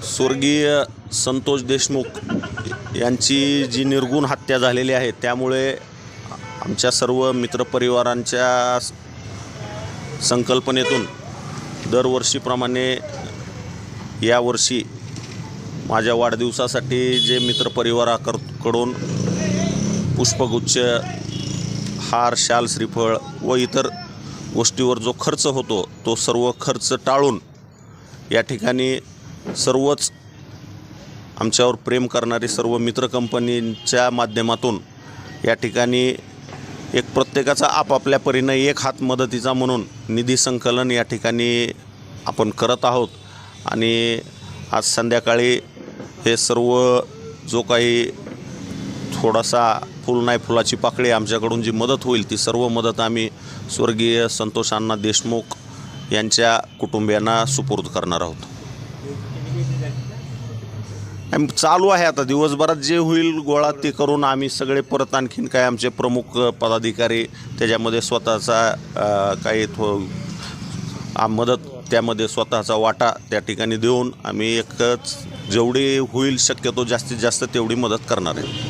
स्वर्गीय संतोष देशमुख यांची जी निर्गुण हत्या झालेली आहे, त्यामुळे आमच्या सर्व मित्रपरिवारांच्या संकल्पनेतून दरवर्षीप्रमाणे यावर्षी माझ्या वाढदिवसासाठी जे मित्रपरिवाराकडून पुष्पगुच्छ, हार, शाल, श्रीफळ व इतर गोष्टीवर जो खर्च होतो तो सर्व खर्च टाळून या ठिकाणी सर्वच आमच्यावर प्रेम करणारी सर्व मित्र कंपनींच्या माध्यमातून या ठिकाणी एक प्रत्येकाचा आपापल्या परीने एक हात मदतीचा म्हणून निधी संकलन या ठिकाणी आपण करत आहोत। आणि आज संध्याकाळी हे सर्व जो काही थोडासा फुल नाही फुलाची पाकळी आमच्याकडून जी मदत होईल ती सर्व मदत आम्ही स्वर्गीय संतोष अण्णा देशमुख यांच्या कुटुंबियांना सुपूर्द करणार आहोत। चालू आहे आता दिवसभरात जे होईल गोळा ते करून आम्ही सगळे परत आणखीन काय आमचे प्रमुख पदाधिकारी त्याच्यामध्ये स्वतःचा काही मदत त्यामध्ये स्वतःचा वाटा त्या ठिकाणी देऊन आम्ही एकच जेवढी होईल शक्यतो जास्तीत जास्त तेवढी मदत करणार आहे।